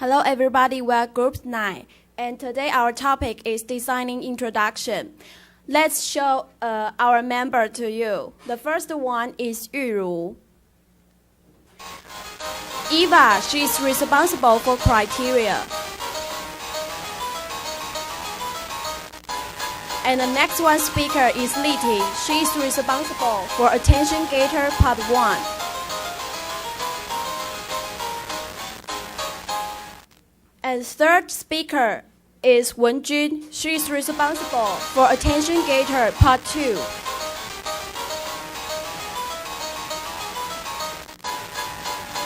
Hello everybody, we're Group 9, and today our topic is designing introduction. Let's show our member to you. The first one is Yuru. Eva, she is responsible for criteria. And the next one speaker is Liti. She is responsible for attention getter part 1. And third speaker is Wenjun. She is responsible for attention getter part 2.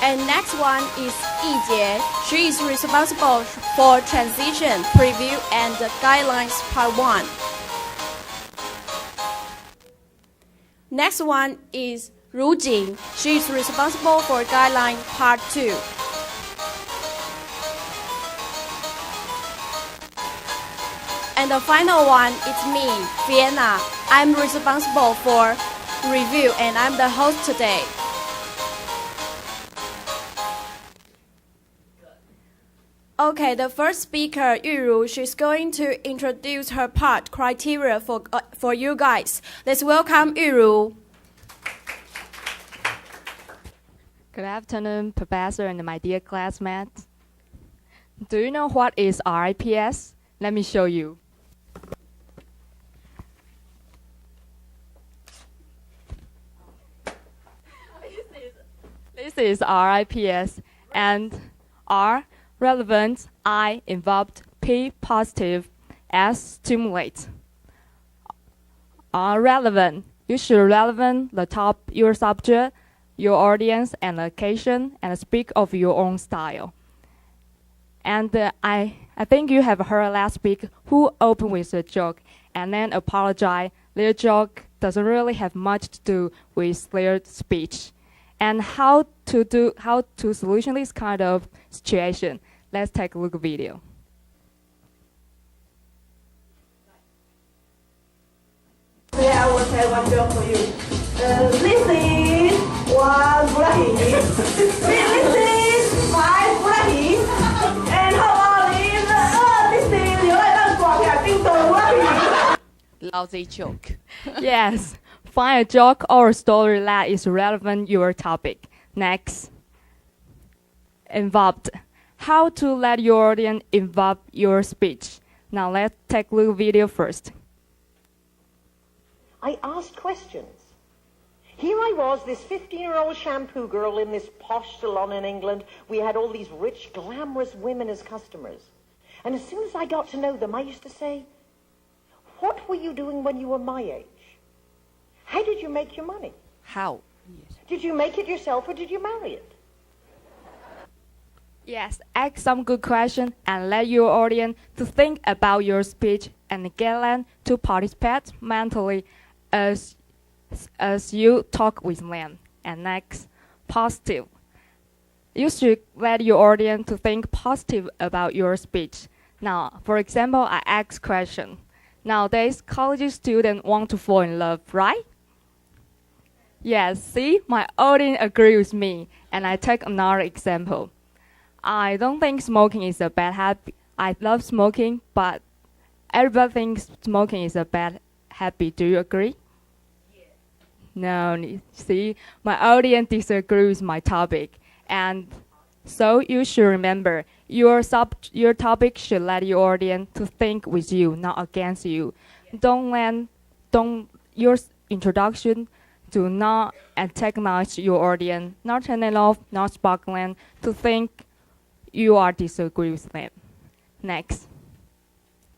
And next one is Yijie. She is responsible for transition, preview, and guidelines part 1. Next one is Ru Jing. She is responsible for guideline part 2. And the final one is me, Vienna. I'm responsible for review and I'm the host today. Okay, the first speaker, Yuru, she's going to introduce her part criteria for you guys. Let's welcome Yuru. Good afternoon, Professor and my dear classmates. Do you know what is RIPS? Let me show you. This is RIPS, and R, relevant, I, involved, P, positive, S, stimulate. R, relevant. You should relevant your subject, your audience, and location, and speak of your own style. And I think you have heard last week who opened with a joke and then apologize. Their joke doesn't really have much to do with their speech. And how to solution this kind of situation. Let's take a look at video. Today I will tell one joke for you. This is one bloody. This is five bloody. And how about this is you like quả tiếng tù bloody. Lousy joke. Yes. Find a joke or a story that is relevant your topic. Next. Involved. How to let your audience involve your speech. Now let's take a look video first. I asked questions. Here I was, this 15-year-old shampoo girl in this posh salon in England. We had all these rich, glamorous women as customers. And as soon as I got to know them, I used to say, what were you doing when you were my age? How did you make your money? How? Did you make it yourself or did you marry it? Yes, ask some good questions and let your audience to think about your speech and get them to participate mentally as you talk with them. And next, positive. You should let your audience to think positive about your speech. Now, for example, I ask question. Nowadays, college students want to fall in love, right? Yes, see, my audience agree with me. And I take another example. I don't think smoking is a bad habit. I love smoking, but everybody thinks smoking is a bad habit. Do you agree? Yeah. No, see, my audience disagree with my topic. And so you should remember, your topic should let your audience to think with you, not against you. Your introduction do not antagonize your audience, not turn it off, not sparkling, to think you are disagree with them. Next,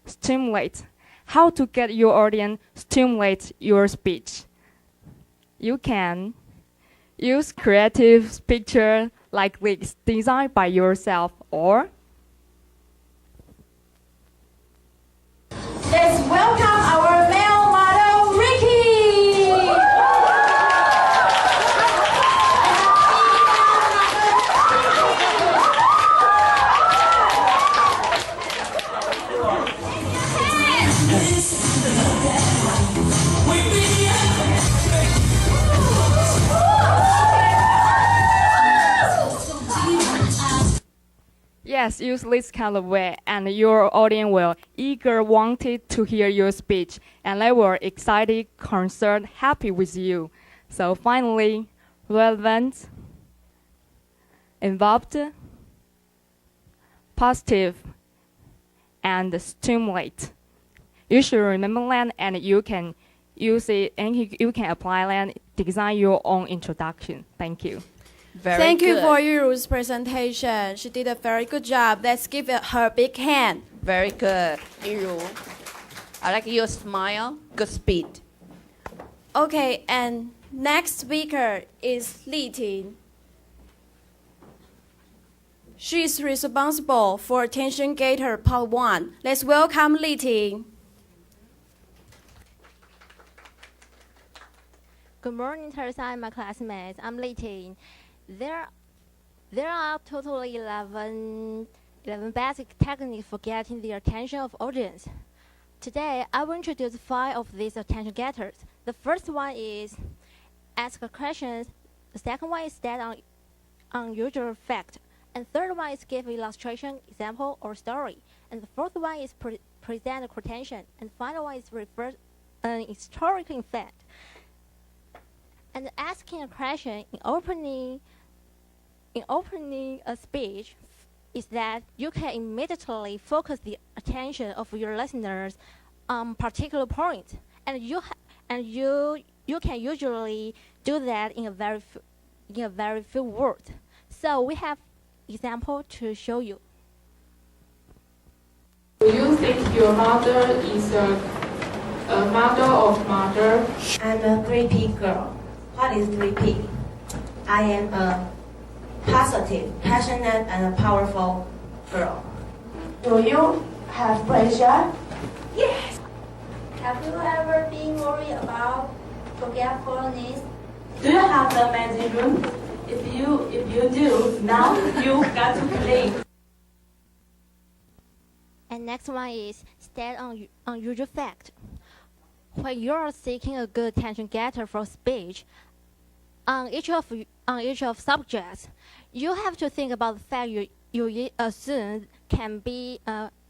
stimulate. How to get your audience stimulate your speech. You can use creative picture like this, designed by yourself, or Let's welcome our male model, Ricky. Yes, use this kind of way, and your audience will wanted to hear your speech, and they were excited, concerned, happy with you. So finally, relevant, involved, positive, and stimulate. You should remember that, and you can use it, and you can apply that, design your own introduction. Thank you. Thank you for Yuru's presentation. She did a very good job. Let's give her a big hand. Very good, Yiru. I like your smile. Good speed. Okay, and next speaker is Li Ting. She is responsible for Attention Getter Part 1. Let's welcome Li Ting. Good morning, Teresa and my classmates. I'm Li Ting. There are totally 11 basic techniques for getting the attention of audience. Today, I will introduce 5 of these attention getters. The first one is ask questions. The second one is state on unusual fact. And third one is give illustration, example, or story. And the fourth one is present a quotation. And final one is refer an historical fact. And asking a question in opening a speech is that you can immediately focus the attention of your listeners on particular point, and you can usually do that in a very few words. So we have example to show you. Do you think your mother is a mother of mother? I'm a 3P girl. What is 3P? I am a positive, passionate, and a powerful girl. Do you have pressure? Yes. Have you ever been worried about forgetfulness? Do you have the magic room? If you do, now you got to play. And next one is state on unusual fact. When you are seeking a good attention getter for speech, on each of subjects, you have to think about the fact you assume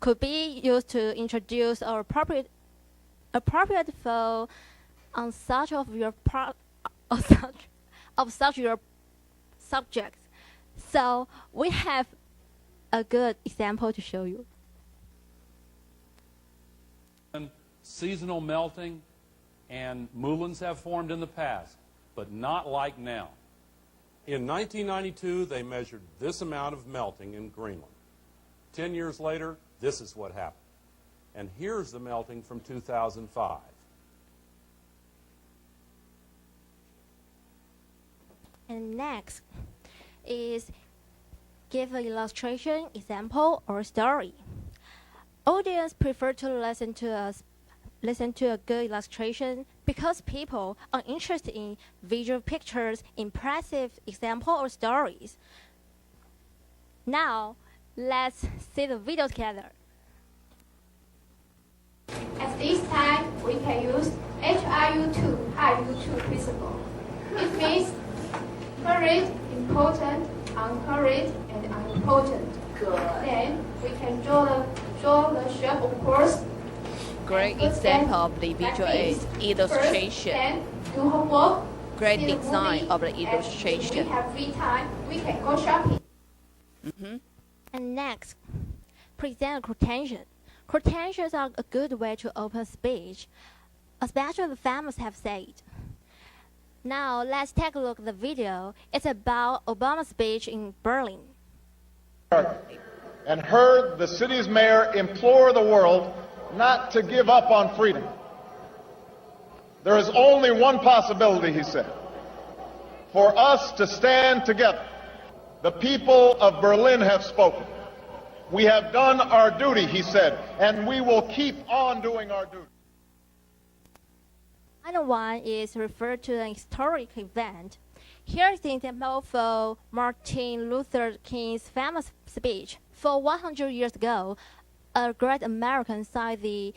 could be used to introduce or appropriate flow on such of your your subjects. So we have a good example to show you. Seasonal melting and moulins have formed in the past, but not like now. In 1992, they measured this amount of melting in Greenland. 10 years later, this is what happened. And here's the melting from 2005. And next is give an illustration, example, or story. Audience prefer to listen to a good illustration because people are interested in visual pictures, impressive example, or stories. Now, let's see the video together. At this time, we can use HRU2, HRU2 principle. It means hurried, important, unhurried, and unimportant. Good. Then we can draw the shape of course. Great example of the visual aid illustration. First, then do homework. Great see the design movie, of the and if illustration. we have free time, we can go shopping. And next, present a quotation. Quotations are a good way to open speech, especially the famous have said. Now, let's take a look at the video. It's about Obama's speech in Berlin. And heard the city's mayor implore the world not to give up on freedom. There is only one possibility, he said, for us to stand together. The people of Berlin have spoken. We have done our duty, he said, and we will keep on doing our duty. Final one is referred to an historic event. Here's the example for Martin Luther King's famous speech. For 100 years ago, a great American signed the